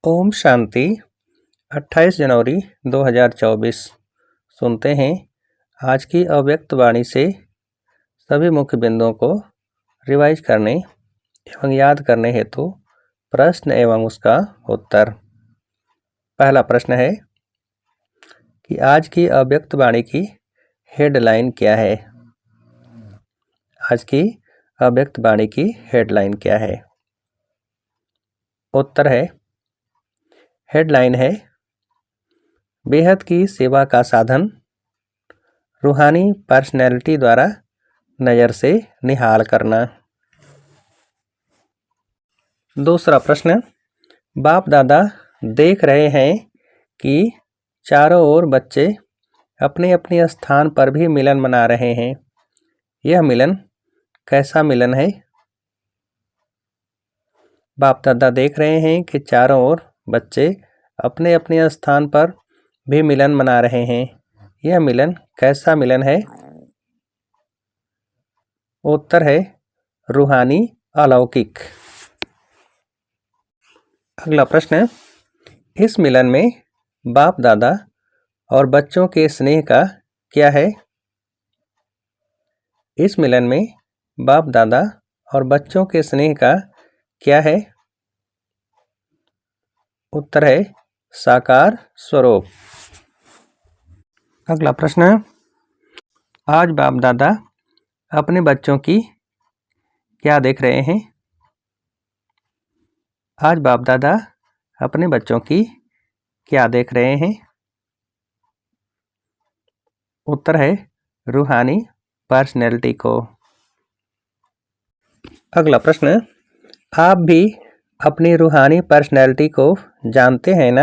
ओम शांति। 28 जनवरी 2024। सुनते हैं आज की अव्यक्त वाणी से सभी मुख्य बिंदुओं को रिवाइज करने एवं याद करने हेतु प्रश्न एवं उसका उत्तर। पहला प्रश्न है कि आज की अव्यक्त वाणी की हेडलाइन क्या है। आज की अव्यक्त वाणी की हेडलाइन क्या है। उत्तर है, हेडलाइन है बेहद की सेवा का साधन, रूहानी पर्सनैलिटी द्वारा नज़र से निहाल करना। दूसरा प्रश्न, बाप दादा देख रहे हैं कि चारों ओर बच्चे अपने अपने स्थान पर भी मिलन मना रहे हैं। यह मिलन कैसा मिलन है। बाप दादा देख रहे हैं कि चारों ओर बच्चे अपने अपने स्थान पर भी मिलन मना रहे हैं। यह मिलन कैसा मिलन है। उत्तर है, रूहानी अलौकिक। अगला प्रश्न, इस मिलन में बाप दादा और बच्चों के स्नेह का क्या है। इस मिलन में बाप दादा और बच्चों के स्नेह का क्या है। उत्तर है, साकार स्वरूप। अगला प्रश्न, आज बाप दादा अपने बच्चों की क्या देख रहे हैं। आज बाप दादा अपने बच्चों की क्या देख रहे हैं। उत्तर है, रूहानी पर्सनैलिटी को। अगला प्रश्न, आप भी अपनी रूहानी पर्सनैलिटी को जानते हैं ना।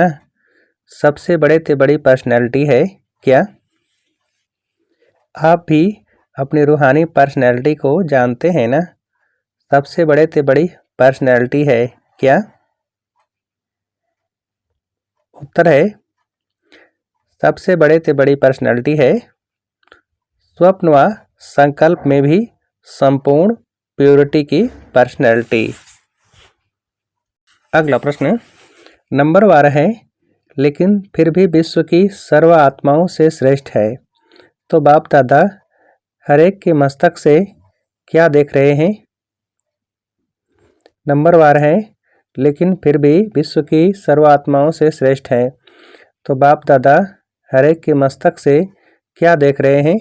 सबसे बड़े से बड़ी पर्सनैलिटी है क्या। आप भी अपनी रूहानी पर्सनैलिटी को जानते हैं ना। सबसे बड़े से बड़ी पर्सनैलिटी है क्या। उत्तर है, सबसे बड़े से बड़ी पर्सनैलिटी है स्वप्न व संकल्प में भी संपूर्ण प्योरिटी की पर्सनैलिटी। अगला प्रश्न, नंबरवार है लेकिन फिर भी विश्व की सर्व आत्माओं से श्रेष्ठ है, तो बाप दादा हर एक के मस्तक से क्या देख रहे हैं। नंबरवार है लेकिन फिर भी विश्व की सर्व आत्माओं से श्रेष्ठ है, तो बाप दादा हर एक के मस्तक से क्या देख रहे हैं।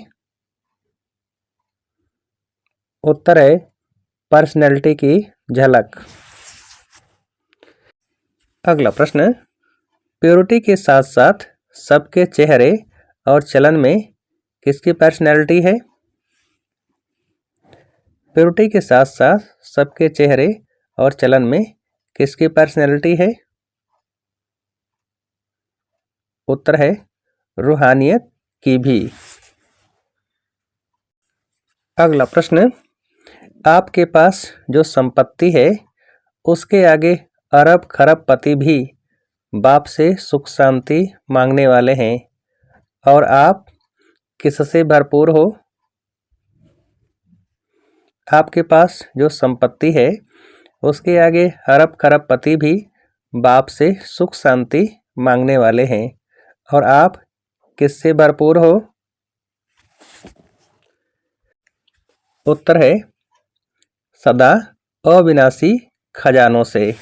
उत्तर है, पर्सनैलिटी की झलक। अगला प्रश्न, प्योरिटी के साथ साथ सबके चेहरे और चलन में किसकी पर्सनैलिटी है। प्योरिटी के साथ साथ सबके चेहरे और चलन में किसकी पर्सनैलिटी है। उत्तर है, रूहानियत की भी। अगला प्रश्न, आपके पास जो संपत्ति है उसके आगे अरब खरब पति भी बाप से सुख शांति मांगने वाले हैं, और आप किससे भरपूर हो। आपके पास जो संपत्ति है उसके आगे अरब खरब पति भी बाप से सुख शांति मांगने वाले हैं, और आप किससे भरपूर हो। उत्तर है, सदा अविनाशी खजानों से।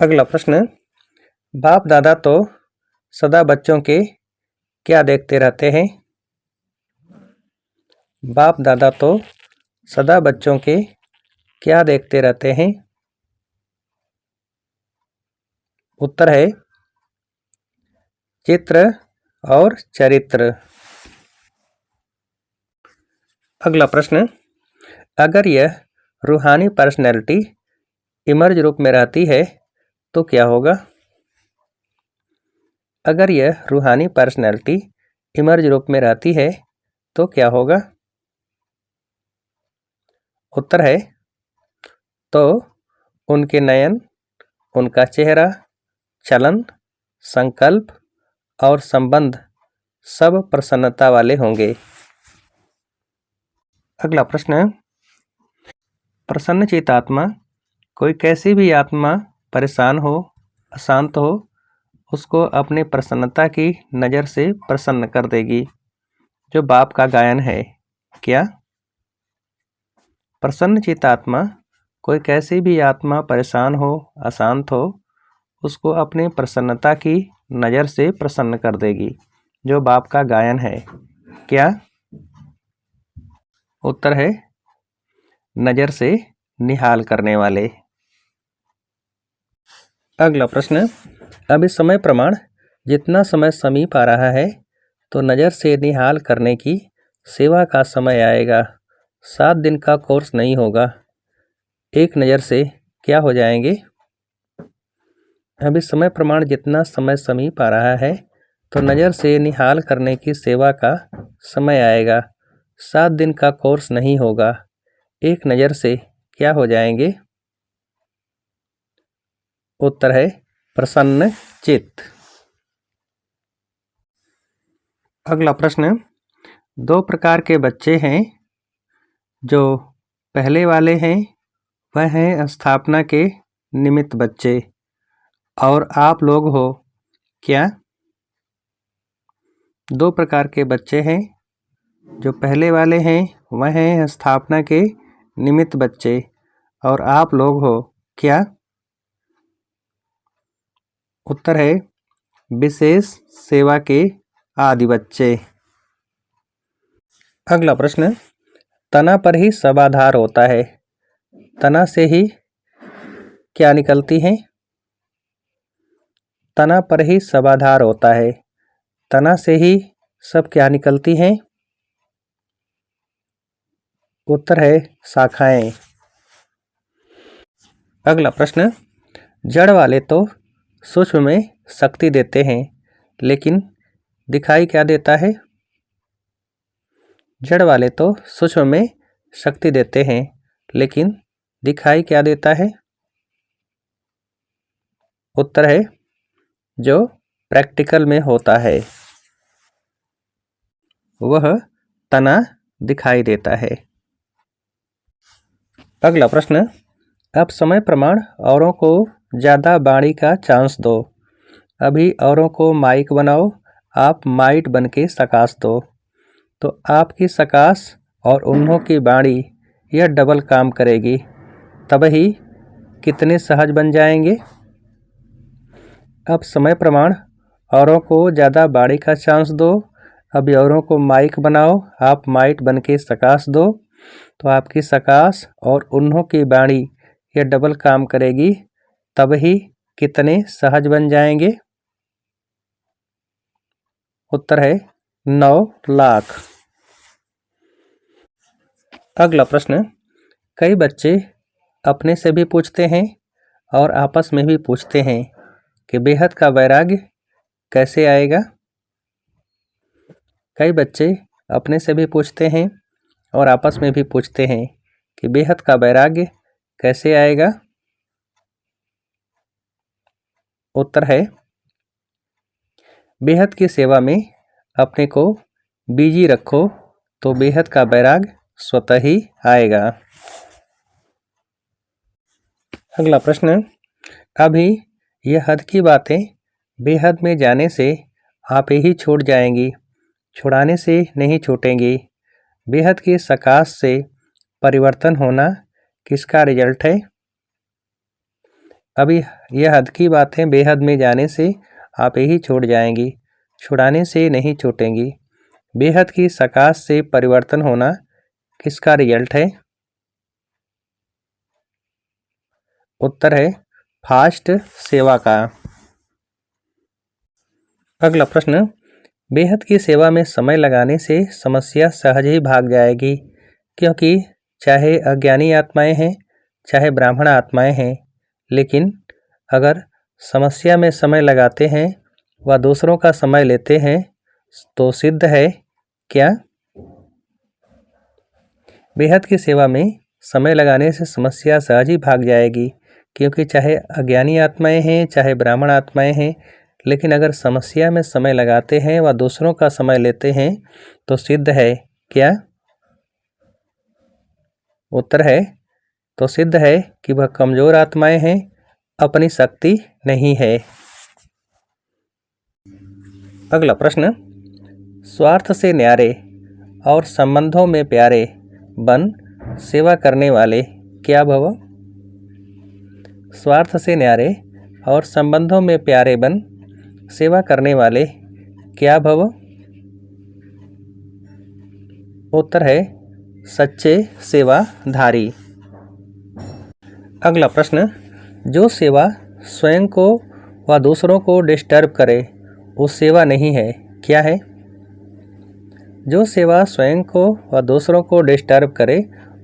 अगला प्रश्न, बाप दादा तो सदा बच्चों के क्या देखते रहते हैं। बाप दादा तो सदा बच्चों के क्या देखते रहते हैं। उत्तर है, चित्र और चरित्र। अगला प्रश्न, अगर यह रूहानी पर्सनैलिटी इमर्ज रूप में रहती है तो क्या होगा। अगर यह रूहानी पर्सनैलिटी इमर्ज रूप में रहती है तो क्या होगा। उत्तर है, तो उनके नयन, उनका चेहरा, चलन, संकल्प और संबंध सब प्रसन्नता वाले होंगे। अगला प्रश्न, प्रसन्नचित आत्मा कोई कैसी भी आत्मा परेशान हो, अशांत हो, उसको अपने प्रसन्नता की नज़र से प्रसन्न कर देगी। जो बाप का गायन है। क्या? प्रसन्नचित्त आत्मा, कोई कैसी भी आत्मा परेशान हो, अशांत हो, उसको अपने प्रसन्नता की नज़र से प्रसन्न कर देगी। जो बाप का गायन है। क्या? उत्तर है नज़र से निहाल करने वाले। अगला प्रश्न, अब इस समय प्रमाण जितना समय समीप आ रहा है तो नज़र से निहाल करने की सेवा का समय आएगा। 7 दिन का कोर्स नहीं होगा। एक नज़र से क्या हो जाएंगे? अब इस समय प्रमाण जितना समय समीप आ रहा है तो नज़र से निहाल करने की सेवा का समय आएगा। 7 दिन का कोर्स नहीं होगा। एक नज़र से क्या हो जाएंगे? उत्तर है प्रसन्न चित्त। अगला प्रश्न, 2 प्रकार के बच्चे हैं। जो पहले वाले हैं वह हैं स्थापना के निमित्त बच्चे, और आप लोग हो। क्या? 2 प्रकार के बच्चे हैं। जो पहले वाले हैं वह हैं स्थापना के निमित्त बच्चे, और आप लोग हो। क्या? उत्तर है विशेष सेवा के आदि बच्चे। अगला प्रश्न, तना पर ही सब आधार होता है। तना से ही क्या निकलती हैं? तना पर ही सब आधार होता है। तना से ही सब क्या निकलती हैं? उत्तर है शाखाएं। अगला प्रश्न, जड़ वाले तो सूक्ष्म में शक्ति देते हैं, लेकिन दिखाई क्या देता है? जड़ वाले तो सूक्ष्म में शक्ति देते हैं, लेकिन दिखाई क्या देता है? उत्तर है जो प्रैक्टिकल में होता है वह तना दिखाई देता है। अगला प्रश्न, अब समय प्रमाण औरों को ज़्यादा वाणी का चांस दो। अभी औरों को माइक बनाओ, आप माइट बन के सकाश दो, तो आपकी सकाश और उन्हों की वाणी यह डबल काम करेगी। तब ही कितने सहज बन जाएंगे? अब समय प्रमाण औरों को ज़्यादा वाणी का चांस दो, अभी औरों को माइक बनाओ, आप माइट बन के सकाश दो, तो आपकी सकाश और उन्हों की वाणी यह डबल काम करेगी। तब ही कितने सहज बन जाएंगे? उत्तर है 9 लाख। अगला प्रश्न, कई बच्चे अपने से भी पूछते हैं और आपस में भी पूछते हैं कि बेहद का वैराग्य कैसे आएगा? कई बच्चे अपने से भी पूछते हैं और आपस में भी पूछते हैं कि बेहद का वैराग्य कैसे आएगा? उत्तर है बेहद की सेवा में अपने को बिजी रखो तो बेहद का वैराग्य स्वतः ही आएगा। अगला प्रश्न, अभी यह हद की बातें बेहद में जाने से आप ही छूट जाएंगी, छुड़ाने से नहीं छूटेंगी। बेहद की सकाश से परिवर्तन होना किसका रिजल्ट है? अभी यह हद की बातें बेहद में जाने से आप ही छूट जाएंगी, छुड़ाने से नहीं छूटेंगी। बेहद की सकाश से परिवर्तन होना किसका रिजल्ट है? उत्तर है फास्ट सेवा का। अगला प्रश्न, बेहद की सेवा में समय लगाने से समस्या सहज ही भाग जाएगी, क्योंकि चाहे अज्ञानी आत्माएं हैं चाहे ब्राह्मण आत्माएं हैं, लेकिन अगर समस्या में समय लगाते हैं व दूसरों का समय लेते हैं तो सिद्ध है। क्या? बेहद की सेवा में समय लगाने से समस्या सहज ही भाग जाएगी, क्योंकि चाहे अज्ञानी आत्माएं हैं चाहे ब्राह्मण आत्माएं हैं, लेकिन अगर समस्या में समय लगाते हैं व दूसरों का समय लेते हैं तो सिद्ध है। क्या? उत्तर है तो सिद्ध है कि वह कमज़ोर आत्माएं हैं अपनी शक्ति नहीं है। अगला प्रश्न, स्वार्थ से न्यारे और संबंधों में प्यारे बन सेवा करने वाले क्या भव? स्वार्थ से न्यारे और संबंधों में प्यारे बन सेवा करने वाले क्या भव? उत्तर है सच्चे सेवाधारी। अगला प्रश्न, जो सेवा स्वयं को व दूसरों को डिस्टर्ब करे वो सेवा नहीं है, क्या है? जो सेवा स्वयं को व दूसरों को डिस्टर्ब करे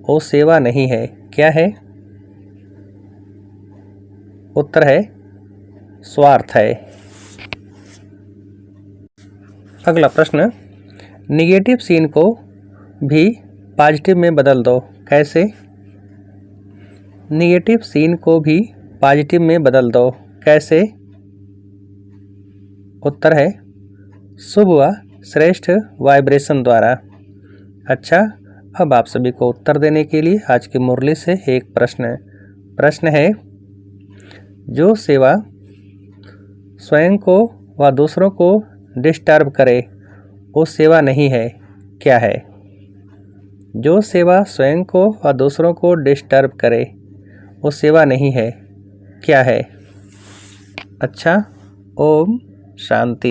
वो सेवा नहीं है, क्या है? उत्तर है स्वार्थ है। अगला प्रश्न, निगेटिव सीन को भी पॉजिटिव में बदल दो, कैसे? निगेटिव सीन को भी पॉजिटिव में बदल दो, कैसे? उत्तर है शुभ व श्रेष्ठ वाइब्रेशन द्वारा। अच्छा, अब आप सभी को उत्तर देने के लिए आज की मुरली से एक प्रश्न है, जो सेवा स्वयं को व दूसरों को डिस्टर्ब करे वो सेवा नहीं है, क्या है? जो सेवा स्वयं को व दूसरों को डिस्टर्ब करे वो सेवा नहीं है, क्या है? अच्छा, ओम शांति।